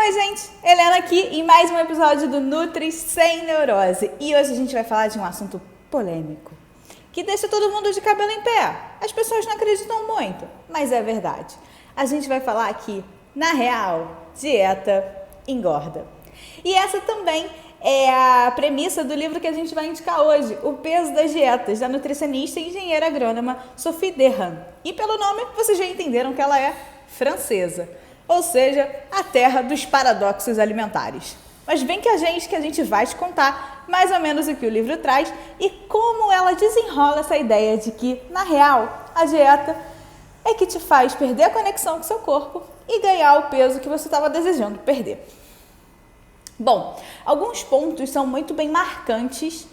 Oi, gente! Helena aqui em mais um episódio do Nutri Sem Neurose. E hoje a gente vai falar de um assunto polêmico, que deixa todo mundo de cabelo em pé. As pessoas não acreditam muito, mas é verdade. A gente vai falar aqui, na real, dieta engorda. E essa também é a premissa do livro que a gente vai indicar hoje, O Peso das Dietas, da nutricionista e engenheira agrônoma Sophie Derham. E pelo nome, vocês já entenderam que ela é francesa, ou seja, a terra dos paradoxos alimentares. Mas vem que a gente vai te contar mais ou menos o que o livro traz e como ela desenrola essa ideia de que, na real, a dieta é que te faz perder a conexão com o seu corpo e ganhar o peso que você estava desejando perder. Bom, alguns pontos são muito bem marcantes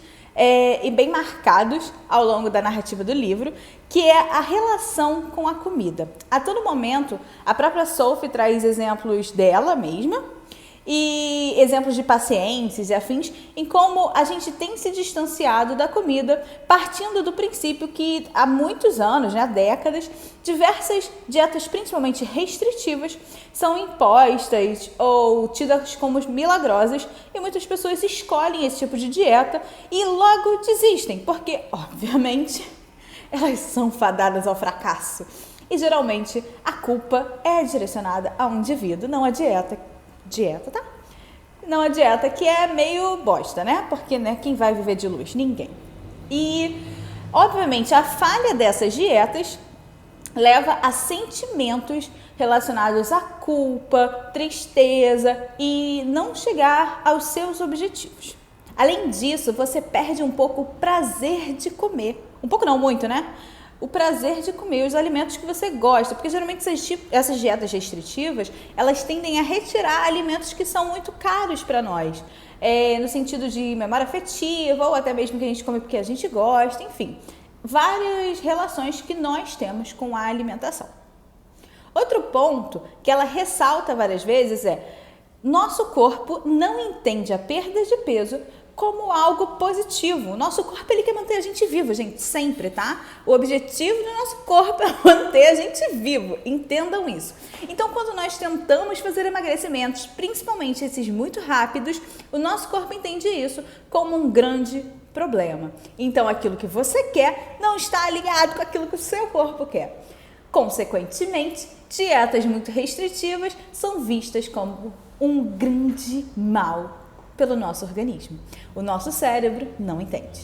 e bem marcados ao longo da narrativa do livro, que é a relação com a comida. A todo momento, a própria Sophie traz exemplos dela mesma e exemplos de pacientes e afins em como a gente tem se distanciado da comida, partindo do princípio que há muitos anos, há décadas, diversas dietas, principalmente restritivas, são impostas ou tidas como milagrosas e muitas pessoas escolhem esse tipo de dieta e logo desistem, porque, obviamente, elas são fadadas ao fracasso. E geralmente a culpa é direcionada a um indivíduo, não a dieta, tá? Não a dieta, que é meio bosta, né? Porque, quem vai viver de luz? Ninguém. E, obviamente, a falha dessas dietas leva a sentimentos relacionados à culpa, tristeza e não chegar aos seus objetivos. Além disso, você perde um pouco o prazer de comer. Um pouco não, muito, né? O prazer de comer os alimentos que você gosta, porque geralmente essas dietas restritivas, elas tendem a retirar alimentos que são muito caros para nós, no sentido de memória afetiva, ou até mesmo que a gente come porque a gente gosta, enfim, várias relações que nós temos com a alimentação. Outro ponto que ela ressalta várias vezes é: nosso corpo não entende a perda de peso como algo positivo. O nosso corpo, ele quer manter a gente vivo, gente, sempre, tá? O objetivo do nosso corpo é manter a gente vivo, entendam isso. Então, quando nós tentamos fazer emagrecimentos, principalmente esses muito rápidos, o nosso corpo entende isso como um grande problema. Então, aquilo que você quer não está alinhado com aquilo que o seu corpo quer. Consequentemente, dietas muito restritivas são vistas como um grande mal pelo nosso organismo. O nosso cérebro não entende.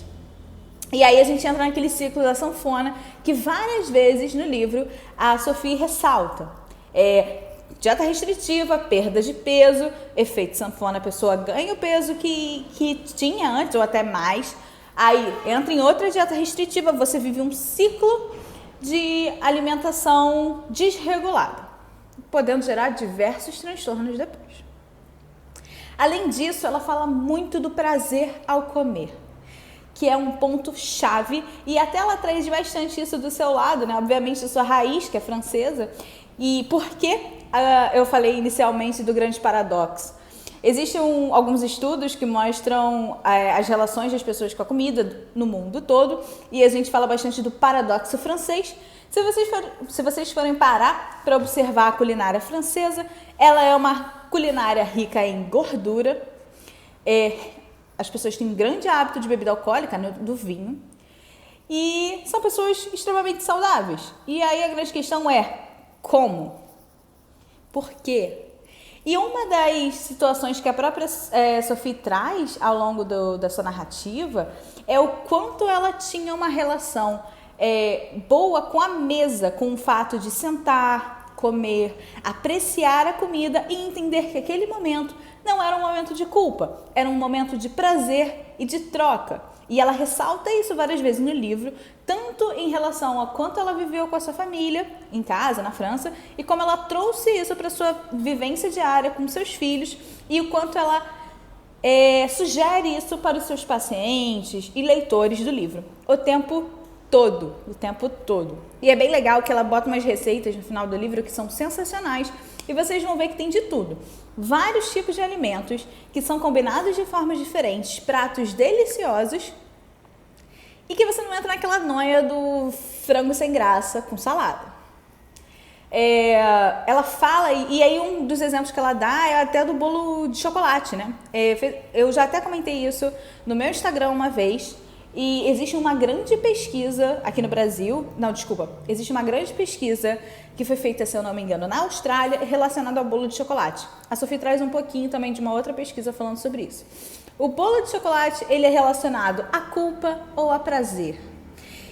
E aí a gente entra naquele ciclo da sanfona que várias vezes no livro a Sophie ressalta. Dieta restritiva, perda de peso, efeito sanfona, a pessoa ganha o peso que tinha antes ou até mais. Aí entra em outra dieta restritiva, você vive um ciclo de alimentação desregulada, podendo gerar diversos transtornos depois. Além disso, ela fala muito do prazer ao comer, que é um ponto chave, e até ela traz bastante isso do seu lado, né? Obviamente, a sua raiz, que é francesa. E por que eu falei inicialmente do grande paradoxo? Existem alguns estudos que mostram as relações das pessoas com a comida no mundo todo, e a gente fala bastante do paradoxo francês. Se vocês forem parar para observar a culinária francesa, ela é uma culinária rica em gordura. As pessoas têm um grande hábito de bebida alcoólica, do vinho, e são pessoas extremamente saudáveis. E aí a grande questão é: como? Por quê? E uma das situações que a própria Sophie traz ao longo da sua narrativa é o quanto ela tinha uma relação boa com a mesa, com o fato de sentar, comer, apreciar a comida e entender que aquele momento não era um momento de culpa, era um momento de prazer e de troca. E ela ressalta isso várias vezes no livro, tanto em relação a quanto ela viveu com a sua família, em casa, na França, e como ela trouxe isso para a sua vivência diária com seus filhos, e o quanto ela sugere isso para os seus pacientes e leitores do livro, o tempo todo. E é bem legal que ela bota umas receitas no final do livro que são sensacionais, e vocês vão ver que tem de tudo. Vários tipos de alimentos que são combinados de formas diferentes, pratos deliciosos, e que você não entra naquela noia do frango sem graça com salada. ela fala, e aí um dos exemplos que ela dá é até do bolo de chocolate, né? Eu já até comentei isso no meu Instagram uma vez, e existe uma grande pesquisa aqui no Brasil, existe uma grande pesquisa que foi feita, se eu não me engano, na Austrália, relacionada ao bolo de chocolate. A Sophie traz um pouquinho também de uma outra pesquisa falando sobre isso. O bolo de chocolate, ele é relacionado à culpa ou a prazer.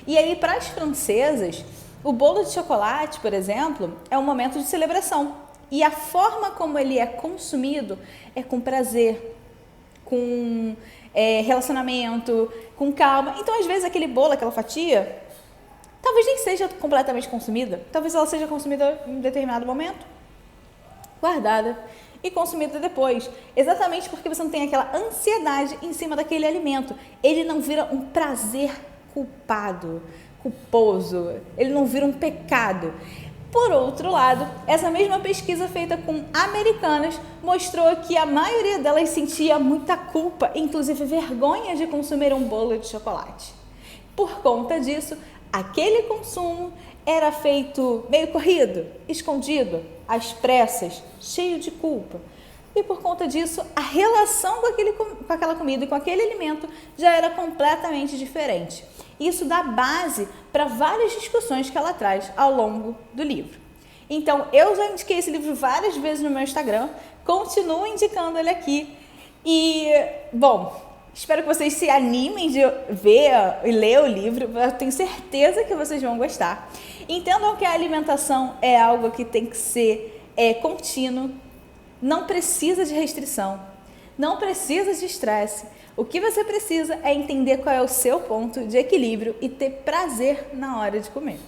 E aí, para as francesas, o bolo de chocolate, por exemplo, é um momento de celebração. E a forma como ele é consumido é com prazer, com relacionamento, com calma. Então, às vezes, aquele bolo, aquela fatia, talvez nem seja completamente consumida. Talvez ela seja consumida em um determinado momento, guardada e consumida depois. Exatamente porque você não tem aquela ansiedade em cima daquele alimento. Ele não vira um prazer culposo. Ele não vira um pecado. Por outro lado, essa mesma pesquisa feita com americanas mostrou que a maioria delas sentia muita culpa, inclusive vergonha de consumir um bolo de chocolate. Por conta disso, aquele consumo era feito meio corrido, escondido, às pressas, cheio de culpa. E por conta disso, a relação com aquela comida e com aquele alimento já era completamente diferente. Isso dá base para várias discussões que ela traz ao longo do livro. Então, eu já indiquei esse livro várias vezes no meu Instagram, continuo indicando ele aqui. E, bom, espero que vocês se animem de ver e ler o livro, eu tenho certeza que vocês vão gostar. Entendam que a alimentação é algo que tem que ser contínuo, não precisa de restrição, não precisa de estresse. O que você precisa é entender qual é o seu ponto de equilíbrio e ter prazer na hora de comer.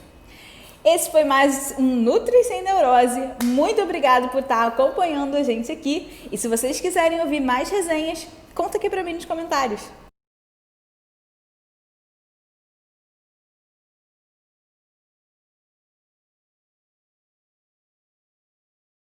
Esse foi mais um Nutri Sem Neurose. Muito obrigada por estar acompanhando a gente aqui. E se vocês quiserem ouvir mais resenhas, conta aqui pra mim nos comentários.